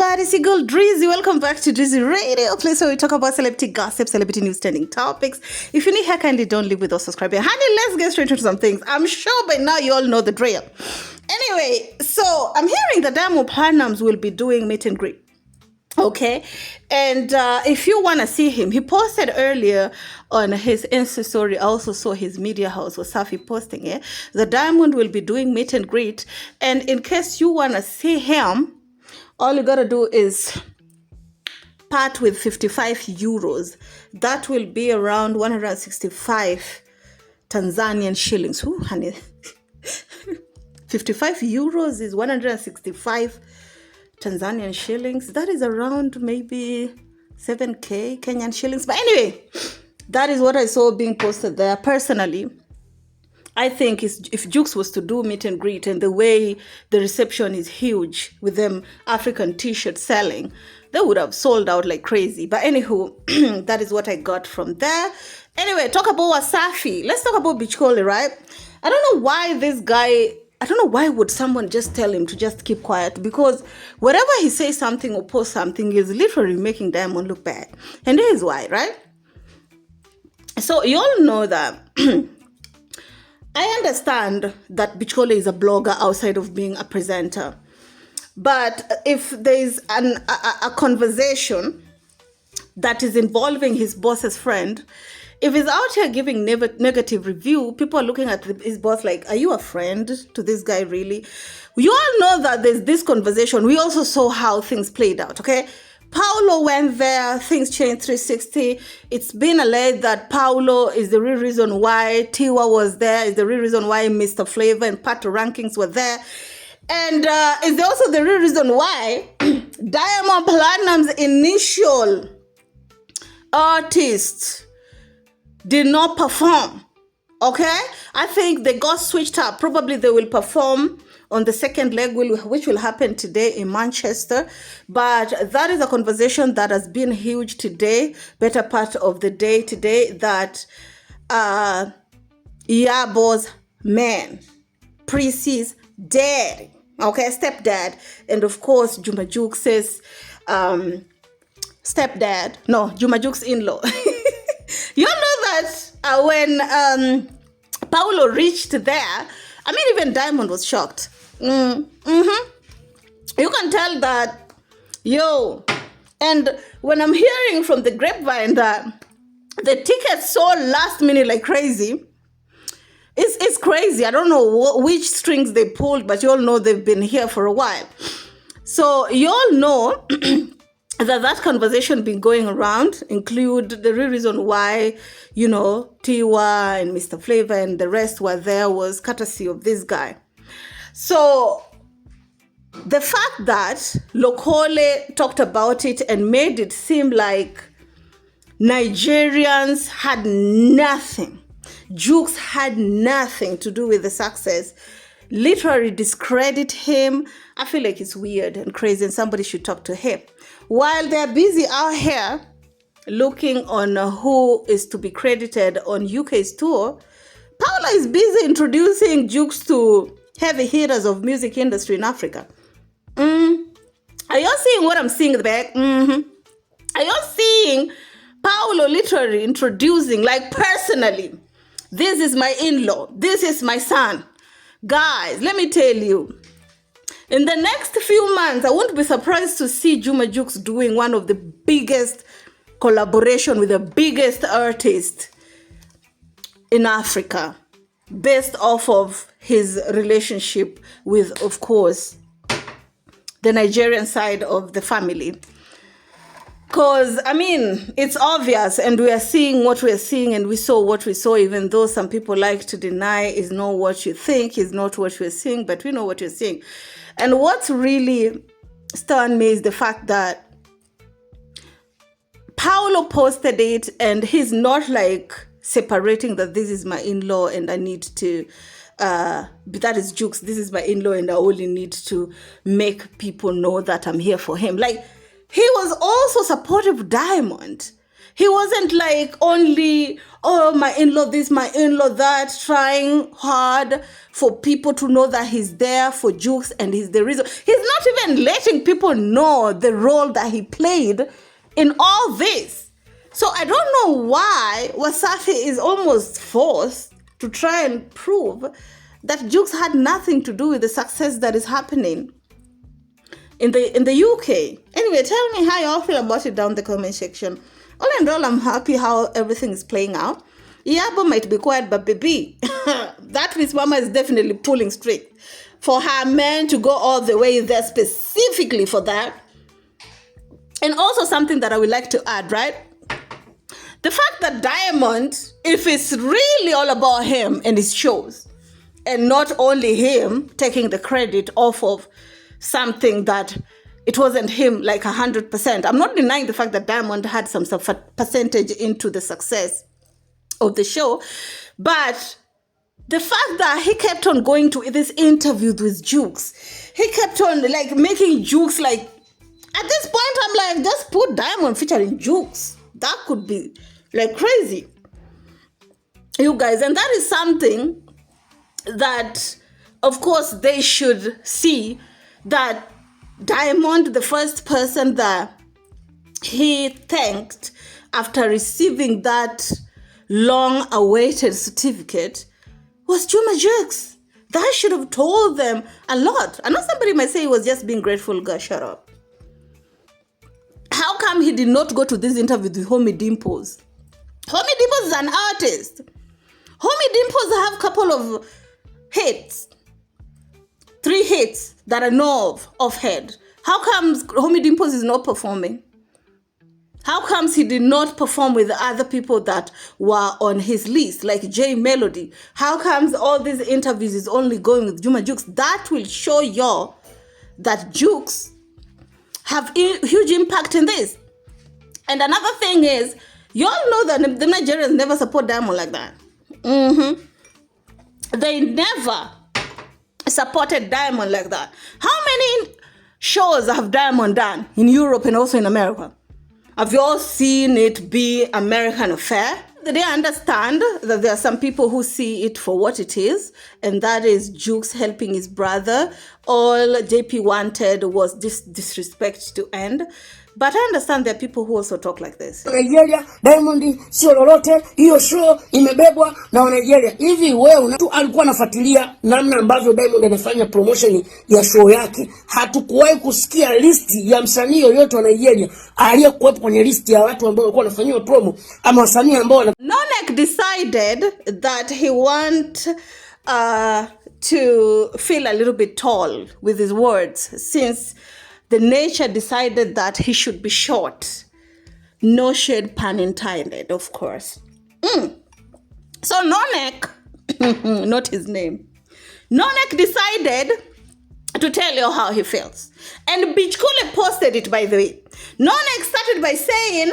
everybody, it's your girl Drizzy. Welcome back to Drizzy Radio, place where we talk about celebrity gossip, celebrity news, trending topics. If you need hair, kindly don't leave without subscribing. Honey, let's get straight into some things. I'm sure by now you all know the drill. Anyway, so I'm hearing that Diamond Platnumz will be doing meet and greet. Okay, and if you want to see him, he posted earlier on his Insta story. I also saw his media house was Safi posting it. The Diamond will be doing meet and greet, and in case you want to see him, all you gotta do is part with 55 euros. That will be around 165 Tanzanian shillings. Ooh, honey. 55 euros is 165 Tanzanian shillings. That is around maybe 7k Kenyan shillings. But anyway, that is what I saw being posted there. Personally, I think if JUX was to do meet and greet, and the way the reception is huge with them African t-shirts selling, they would have sold out like crazy. But anywho, that is what I got from there. Anyway, talk about Wasafi. Let's talk about Bichkole, right? I don't know why this guy, I don't know why would someone just tell him to just keep quiet, because wherever he says something or posts something is literally making Diamond look bad. And here's why, right? So you all know that I understand that Bichkole is a blogger outside of being a presenter. But if there's a conversation that is involving his boss's friend, if he's out here giving negative review, people are looking at his boss like, are you a friend to this guy really? You all know that there's this conversation. We also saw how things played out, okay? Paulo went there, things changed 360. It's been alleged that Paulo is the real reason why TIWA was there, is the real reason why Mr. Flavor and Pato Rankings were there. And is also the real reason why Diamond Platnumz's initial artist did not perform, okay? I think they got switched up. Probably they will perform on the second leg, which will happen today in Manchester. But that is a conversation that has been huge today, better part of the day today, that Yabo's man, Priss's dad, okay, stepdad, and of course Juma Jux's stepdad, no, Juma Jux's in-law. You know that when Paulo reached there, I mean, even Diamond was shocked. You can tell that, and when I'm hearing from the grapevine that the tickets sold last minute like crazy, it's crazy. I don't know which strings they pulled, but you all know they've been here for a while. So you all know that conversation been going around, include the real reason why, TIWA and Mr. Flavor and the rest were there was courtesy of this guy. So the fact that Lokole talked about it and made it seem like Nigerians had nothing, JUX had nothing to do with the success, literally discredit him. I feel like it's weird and crazy, and somebody should talk to him. While they're busy out here looking on who is to be credited on UK's tour, Paula is busy introducing JUX to heavy hitters of music industry in Africa. Are y'all seeing what I'm seeing in the back? Are y'all seeing Paulo literally introducing, like personally, this is my in-law, this is my son. Guys, let me tell you, in the next few months, I won't be surprised to see Juma JUX doing one of the biggest collaboration with the biggest artist in Africa, based off of his relationship with, of course, the Nigerian side of the family. Because, I mean, it's obvious, and we are seeing what we are seeing, and we saw what we saw, even though some people like to deny is not what you think, is not what we're seeing, but we know what you're seeing. And what's really stunned me is the fact that Paulo posted it, and he's not like separating that this is my in-law and I need to, that is JUX, this is my in-law and I only need to make people know that I'm here for him. Like, he was also supportive of Diamond. He wasn't like only, oh, my in-law this, my in-law that, trying hard for people to know that he's there for JUX and he's the reason. He's not even letting people know the role that he played in all this. So I don't know why Wasafi is almost forced to try and prove that JUX had nothing to do with the success that is happening in the UK. Anyway, tell me how you all feel about it down in the comment section. All in all, I'm happy how everything is playing out. Yabo might be quiet, but baby, that Miss Mama is definitely pulling straight. For her man to go all the way there specifically for that. And also something that I would like to add, right? The fact that Diamond, if it's really all about him and his shows, and not only him taking the credit off of something that it wasn't him like 100%. I'm not denying the fact that Diamond had some percentage into the success of the show, but the fact that he kept on going to this interview with JUX, he kept on like making JUX like, at this point I'm like, just put Diamond featuring JUX. That could be like crazy, you guys. And that is something that, of course, they should see, that Diamond, the first person that he thanked after receiving that long-awaited certificate was JUX. That should have told them a lot. I know somebody might say he was just being grateful. Girl, shut up. How come he did not go to this interview with Homie Dimples? Homie Dimples is an artist. Homie Dimples have a couple of hits. 3 hits that I know of offhand. How comes Homie Dimples is not performing? How comes he did not perform with the other people that were on his list, like J Melody? How comes all these interviews is only going with JUX? That will show y'all that JUX have huge impact in this. And another thing is, y'all know that the Nigerians never support Diamond like that. They never supported Diamond like that. How many shows have Diamond done in Europe and also in America? Have you all seen it be American affair? They understand that there are some people who see it for what it is, and that is JUX helping his brother. All JP wanted was this disrespect to end. But I understand there are people who also talk like this. Nigeria, Diamond sio lolote, hiyo show imebebwa na Nigeria. Hivi wewe tu alikuwa anafuatilia namna ambavyo Diamond anafanya promotion ya show yake. Hatukuwahi kusikia listi ya msanii yoyote wa Nigeria aliyekuwepo kwenye listi ya watu ambao walikuwa wanafanywa promo ama wasanii ambao Nonek decided that he want to feel a little bit tall with his words, since the nature decided that he should be short. No shade pun intended, of course. So Nonek, not his name, Nonek decided to tell you how he feels. And Beach Kule posted it, by the way. Nonek started by saying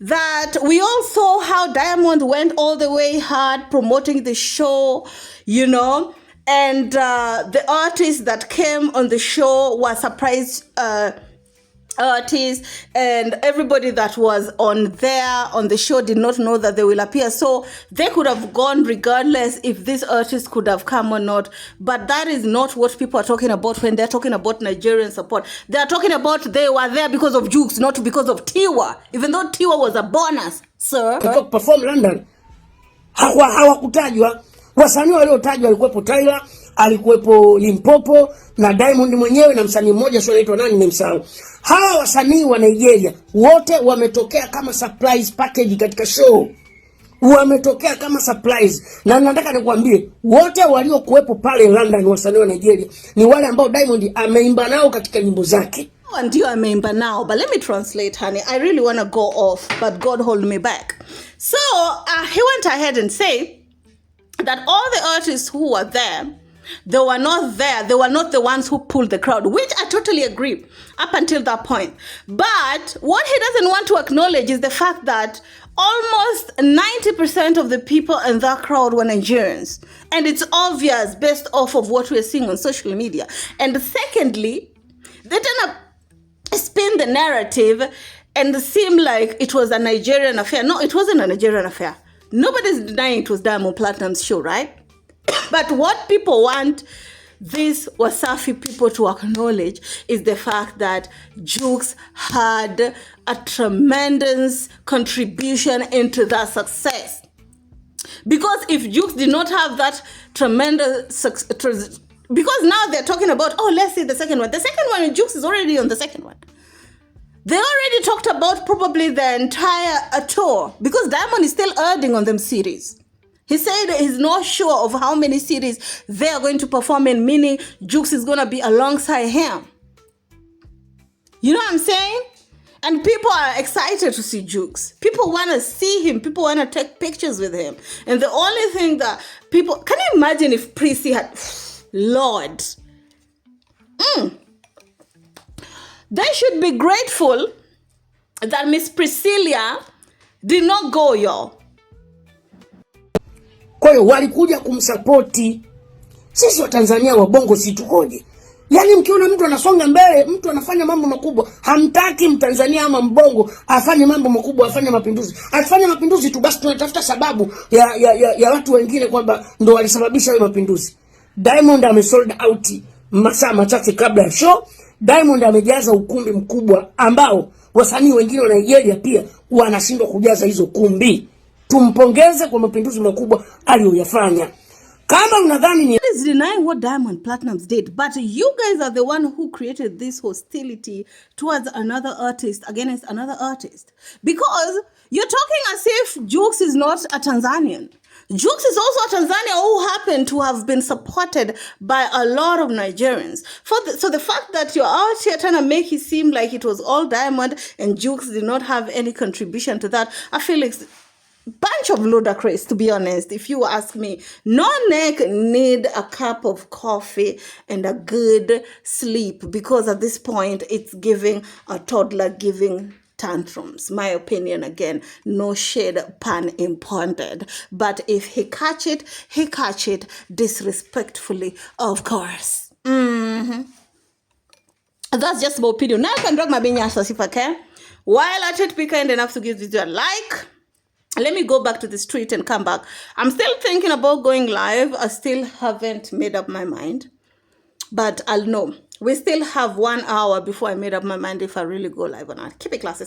that we all saw how Diamond went all the way hard promoting the show, you know, and the artists that came on the show were surprise artists, and everybody that was on the show did not know that they will appear. So they could have gone regardless if these artists could have come or not. But that is not what people are talking about when they're talking about Nigerian support. They are talking about they were there because of JUX, not because of TIWA, even though TIWA was a bonus, sir. Perform London. Hawakutajwa. Wasanii waliotajwa alikuwepo Tyla, alikuwepo Limpopo na Diamond mwenyewe na msanii mmoja sio anaitwa nani nimemsahau. Hawa wasanii wa Nigeria wote wametokea kama surprise package katika show. Wametokea kama surprise. Na nataka nikwambie wote waliokuwepo pale London wasanii wa Nigeria ni wale ambao Diamond ameimba nao katika nyimbo zake. Ndio ameimba nao, but let me translate, honey. I really want to go off, but God hold me back. So he went ahead and said that all the artists who were there, they were not there. They were not the ones who pulled the crowd, which I totally agree up until that point. But what he doesn't want to acknowledge is the fact that almost 90% of the people in that crowd were Nigerians. And it's obvious based off of what we're seeing on social media. And secondly, they tend to spin the narrative and seem like it was a Nigerian affair. No, it wasn't a Nigerian affair. Nobody's denying it was Diamond Platnumz's show, right? But what people want these Wasafi people to acknowledge is the fact that JUX had a tremendous contribution into that success. Because if JUX did not have that tremendous success, because now they're talking about, oh, let's see the second one. The second one, JUX is already on the second one. They already talked about probably the entire tour, because Diamond is still earning on them series. He said he's not sure of how many series they are going to perform in, meaning JUX is going to be alongside him. You know what I'm saying? And people are excited to see JUX. People want to see him. People want to take pictures with him. And the only thing that people... Can you imagine if Prissy had... Lord. They should be grateful that Miss Priscilla did not go, y'all. Kwa hiyo walikuja kumsapoti. Sisi wa Tanzania wa Bongo si tukoje? Yaani mkiona mtu anasonga mbele, mtu anafanya mambo makubwa, hamtaki Mtanzania ama Mbongo afanye mambo makubwa, afanye mapinduzi. Afanye mapinduzi tu basi tunatafuta sababu ya watu wengine kwamba ndo walisababisha hayo mapinduzi. Diamond amesold out masaa machache kabla ya show. Diamond amejaza ukumbi mkubwa ambao wasanii wengine wa Nigeria pia wanashindwa kujaza hizo kumbi. Tumpongeze kwa mapinduzi makubwa aliyoyafanya. Kama unadhani ni is denying what Diamond Platnumz did, but you guys are the one who created this hostility towards another artist against another artist, because you're talking as if JUX is not a Tanzanian. JUX is also a Tanzanian who happened to have been supported by a lot of Nigerians. So the fact that you're out here trying to make it seem like it was all Diamond and JUX did not have any contribution to that, I feel it's bunch of ludicrous, to be honest, if you ask me. No neck need a cup of coffee and a good sleep, because at this point it's giving a toddler giving tantrums. My opinion, again, no shade, pun intended. But if he catch it disrespectfully, of course. That's just my opinion. Now I can drop my binyas if I can. While at it, be kind enough to give this video a like. Let me go back to the street and come back. I'm still thinking about going live. I still haven't made up my mind. But I'll know. We still have 1 hour before I made up my mind if I really go live or not. Keep it classy,